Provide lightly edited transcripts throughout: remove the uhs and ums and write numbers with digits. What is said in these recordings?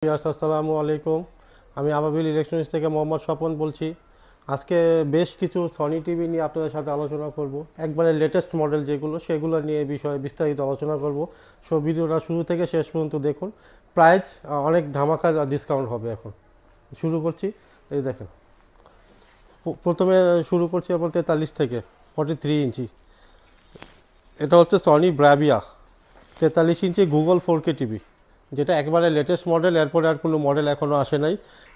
আসসালামু আলাইকুম। আমি আবাবিল ইলেকট্রনিক্স থেকে মোহাম্মদ স্বপন বলছি। আজকে বেশ কিছু সনি টিভি নিয়ে আপনাদের সাথে আলোচনা করব। একবারে লেটেস্ট মডেল যেগুলো সেগুলো নিয়ে বিষয়ে বিস্তারিত আলোচনা করব। সো ভিডিওটা শুরু থেকে শেষ পর্যন্ত দেখুন। প্রাইস অনেক ধামাকা ডিসকাউন্ট হবে এখন। শুরু করছি। এই দেখেন, প্রথমে শুরু করছি আপনার 43 থেকে 43 ইঞ্চি। এটা হচ্ছে সনি ব্রাভিয়া 43 ইঞ্চি গুগল 4K টিভি, যেটা একবারে লেটেস্ট মডেল। এরপরে আর কোনো মডেল এখনও আসে নাই।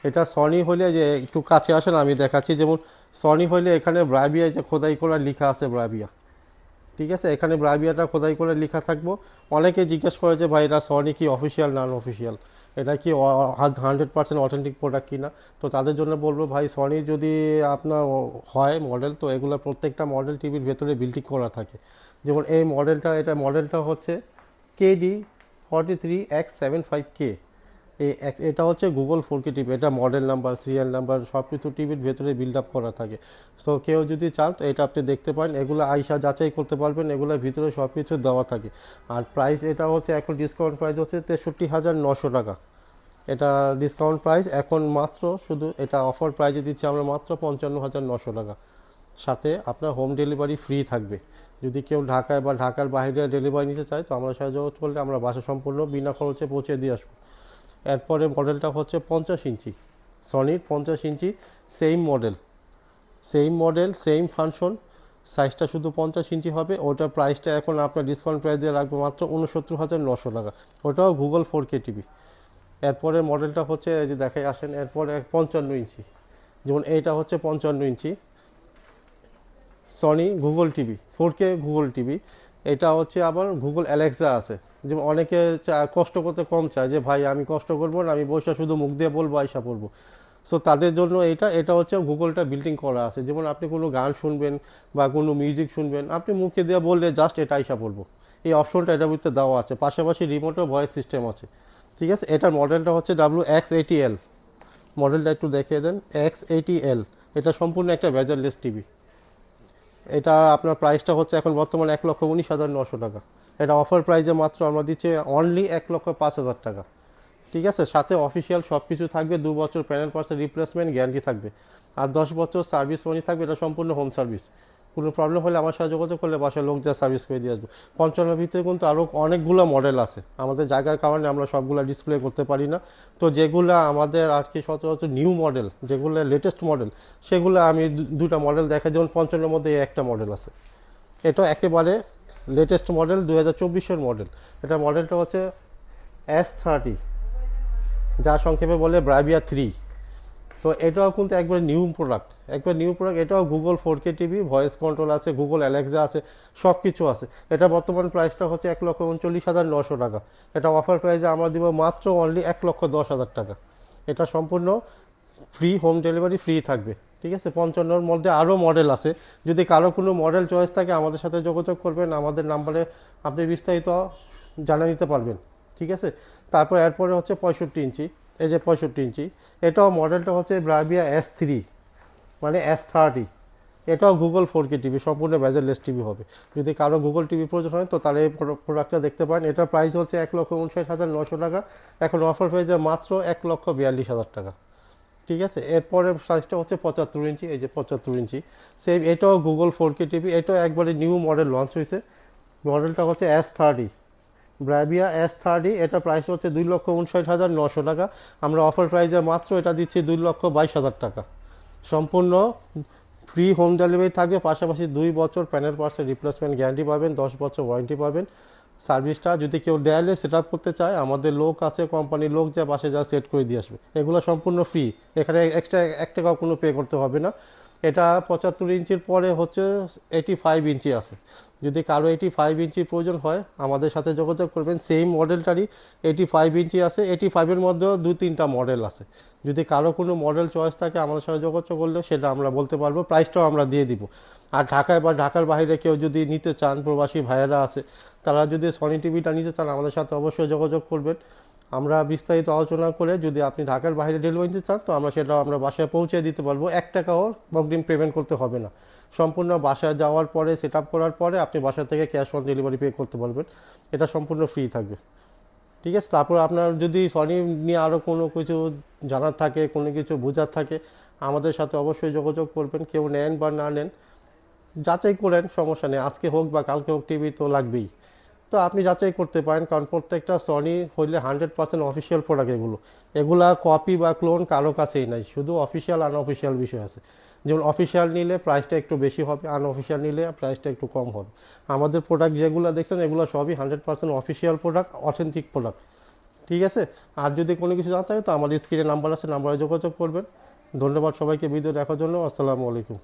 এটা সনি হলে, যে একটু কাছে আসেন আমি দেখাচ্ছি। যেমন সনি হলে এখানে ব্রাভিয়া যে খোদাই করা লেখা আছে ব্রাভিয়া, ঠিক আছে, এখানে ব্রাভিয়াটা খোদাই করে লেখা থাকবো। অনেকে জিজ্ঞেস করে যে ভাই এটা সনি কি অফিসিয়াল নন অফিসিয়াল, এটা কি 100% অথেন্টিক প্রোডাক্ট কিনা। তো তাদের জন্য বলবো ভাই, সনি যদি আপনার হয় মডেল, তো এগুলো প্রত্যেকটা মডেল টিভির ভেতরে বিল্ডিং করা থাকে। যেমন এই মডেলটা, এটা মডেলটা হচ্ছে KD43X75K। এটা হচ্ছে গুগল 4K টিভি। এটা মডেল নাম্বার, সিরিয়াল নাম্বার সব কিছু টিভির ভেতরে বিল্ড আপ করা থাকে। সো কেউ যদি চান তো এটা আপনি দেখতে পান, এগুলো আইসা যাচাই করতে পারবেন, এগুলোর ভিতরে সব কিছু দেওয়া থাকে। আর প্রাইস এটা হচ্ছে এখন ডিসকাউন্ট প্রাইস হচ্ছে 63,900 টাকা। এটা ডিসকাউন্ট প্রাইস এখন মাত্র, শুধু এটা অফার প্রাইসে দিচ্ছি আমরা মাত্র 55,900 টাকা। সাথে আপনার হোম ডেলিভারি ফ্রি থাকবে। যদি কেউ ঢাকায় বা ঢাকার বাইরে ডেলিভারি নিতে চায় তো আমরা সাথে যোগাযোগ করলে আমরা বাসা সম্পূর্ণ বিনা খরচে পৌঁছে দিয়ে আসবো। এরপরে মডেলটা হচ্ছে 50 ইঞ্চি, সনির 50 ইঞ্চি। সেম মডেল, সেম ফাংশন, সাইজটা শুধু 50 ইঞ্চি হবে। ওটার প্রাইসটা এখন আপনার ডিসকাউন্ট প্রাইস দিয়ে রাখবো মাত্র 69,900 টাকা। ওটাও গুগল 4K টিভি। এরপরে মডেলটা হচ্ছে, এই যে দেখাই আসেন, এরপরে 55 ইঞ্চি। যেমন এইটা হচ্ছে 55 inch Sony Google TV 4K Google TV. এটা হচ্ছে আবার গুগল অ্যালেক্সা আছে। যেমন অনেকে কষ্ট করতে কম চায়, যে ভাই আমি কষ্ট করবো না, আমি বসে শুধু মুখ দিয়ে বলবো আইসা পড়বো। সো তাদের জন্য এটা হচ্ছে গুগলটা বিল্ডিং করা আছে। যেমন আপনি কোনো গান শুনবেন বা কোনো মিউজিক শুনবেন, আপনি মুখে দিয়ে বললে জাস্ট এটা আইসা পড়বো। এই অপশনটা এটার ভিতরে দেওয়া আছে। পাশাপাশি রিমোটও ভয়েস সিস্টেম আছে, ঠিক আছে। এটার মডেলটা হচ্ছে WX80L। মডেলটা একটু দেখিয়ে দেন, X80L। এটা সম্পূর্ণ একটা ভেজারলেস টিভি। এটা আপনার প্রাইসটা হচ্ছে এখন বর্তমানে 1,19,900 টাকা। এটা অফার প্রাইসে মাত্র আমরা দিচ্ছি অনলি 1,05,000 টাকা, ঠিক আছে। সাথে অফিসিয়াল সব কিছু থাকবে। 2 বছর প্যানেল পার্সের রিপ্লেসমেন্ট গ্যারান্টি থাকবে, আর 10 বছর সার্ভিস ওয়ারেন্টি থাকবে। এটা সম্পূর্ণ হোম সার্ভিস। কোনো প্রবলেম হলে আমার সাথে যোগাযোগ করলে বাসায় লোক যা সার্ভিস করে দিয়ে আসবো। 55 ভিতরে কিন্তু আরও অনেকগুলো মডেল আছে। আমাদের জায়গার কারণে আমরা সবগুলো ডিসপ্লে করতে পারি না। তো যেগুলো আমাদের আর কি সচরাচর নিউ মডেল, যেগুলো লেটেস্ট মডেল, সেগুলো আমি দুটা মডেল দেখা। যেমন 55 মধ্যে একটা মডেল আছে, এটা একেবারে লেটেস্ট মডেল, 2024-এর মডেল। এটা মডেলটা হচ্ছে S30, যা সংক্ষেপে বলে ব্রাভিয়া 3। তো এটাও কিন্তু একবার নিউ প্রোডাক্ট, এটাও Google 4K TV, voice control আছে, গুগল অ্যালেক্সা আছে, সব কিছু আছে। এটা বর্তমান প্রাইসটা হচ্ছে 1,39,900 টাকা। এটা অফার প্রাইসে আমরা দিব মাত্র অনলি 1,10,000 টাকা। এটা সম্পূর্ণ ফ্রি, হোম ডেলিভারি ফ্রি থাকবে, ঠিক আছে। 55-র মধ্যে আরও মডেল আছে। যদি কারো কোনো মডেল চয়েস থাকে আমাদের সাথে যোগাযোগ করবেন, আমাদের নাম্বারে আপনি বিস্তারিত জানা নিতে পারবেন, ঠিক আছে। তারপর এরপরে হচ্ছে 65 ইঞ্চি। এই যে 65 ইঞ্চি, এটাও মডেলটা হচ্ছে ব্রাভিয়া S3, মানে S30। এটাও গুগল 4K টিভি, সম্পূর্ণ বেজারলেস টিভি হবে। যদি কারো গুগল টিভি প্রয়োজন হয় তো তারা এই প্রোডাক্টটা দেখতে পারেন। এটার প্রাইস হচ্ছে 1,59,900 টাকা। এখন অফার প্রাইসে মাত্র 1,42,000 টাকা, ঠিক আছে। এরপরে সাইজটা হচ্ছে 75 ইঞ্চি। এই যে 75 ইঞ্চি, সেম, এটাও গুগল 4K টিভি। এটাও একবারে নিউ মডেল লঞ্চ হয়েছে। মডেলটা হচ্ছে S30, ব্রাভিয়া S30। এটা প্রাইস হচ্ছে 2,59,900 টাকা। আমরা অফার প্রাইসে মাত্র এটা দিচ্ছি 2,22,000 টাকা। সম্পূর্ণ ফ্রি হোম ডেলিভারি থাকবে। পাশাপাশি 2 বছর প্যানেল পার্টসের রিপ্লেসমেন্ট গ্যারান্টি পাবেন, 10 বছর ওয়ারেন্টি পাবেন। সার্ভিসটা যদি কেউ দেয়ালে সেট আপ করতে চায়, আমাদের লোক আছে, কোম্পানির লোক যা বাসে যা সেট করে দিয়ে আসবে। এগুলো সম্পূর্ণ ফ্রি, এখানে এক্সট্রা 1 টাকাও কোনো পে করতে হবে না। এটা 75 ইঞ্চির পরে হচ্ছে 85 ইঞ্চি আছে। যদি কারো 85 ইঞ্চির প্রয়োজন হয় আমাদের সাথে যোগাযোগ করবেন। সেম মডেলটারই 85 ইঞ্চি আছে। 85-এর মধ্যেও 2-3টা মডেল আছে। যদি কারো কোনো মডেল চয়েস থাকে আমাদের সাথে যোগাযোগ করলে সেটা আমরা বলতে পারবো, প্রাইসটাও আমরা দিয়ে দিব। আর ঢাকায় বা ঢাকার বাইরে কেউ যদি নিতে চান, প্রবাসী ভাইয়েরা আছে, তারা যদি সনি টিভিটা নিতে চান আমাদের সাথে অবশ্যই যোগাযোগ করবেন। আমরা বিস্তারিত আলোচনা করে, যদি আপনি ঢাকার বাইরে ডেলিভারি নিতে চান তো আমরা বাসায় পৌঁছে দিতে পারবো। 1 টাকাও অগ্রিম পেমেন্ট করতে হবে না। সম্পূর্ণ বাসায় যাওয়ার পরে, সেট আপ করার পরে আপনি বাসা থেকে ক্যাশ অন ডেলিভারি পে করতে পারবেন। এটা সম্পূর্ণ ফ্রি থাকবে। ঠিক আছে। তারপর আপনার যদি সনি নিয়ে আরও কোনো কিছু জানার থাকে, কোনো কিছু বোঝার থাকে, আমাদের সাথে অবশ্যই যোগাযোগ করবেন। কেউ নেন বা না নেন, যাচাই করেন, সমস্যা নেই। আজকে হোক বা কালকে হোক, টিভি তো লাগবেই। তো আপনি যাচাই করতে পারেন, কারণ প্রত্যেকটা সনি হইলে 100% অফিসিয়াল প্রোডাক্ট। এগুলা কপি বা ক্লোন কারো কাছেই নাই, শুধু অফিসিয়াল আনঅফিসিয়াল বিষয় আছে। যেমন অফিসিয়াল নিলে প্রাইসটা একটু বেশি হবে, আনঅফিসিয়াল নিলে প্রাইসটা একটু কম হবে। আমাদের প্রোডাক্ট যেগুলো দেখছেন এগুলো সবই 100% অফিসিয়াল প্রোডাক্ট, অথেন্টিক প্রোডাক্ট। ঠিক আছে। আর যদি কোনো কিছু জানতে হয় তো আমাদের স্ক্রিনে নাম্বার আছে, নাম্বারে যোগাযোগ করবেন। ধন্যবাদ সবাইকে ভিডিও দেখার জন্য। আসসালামু আলাইকুম।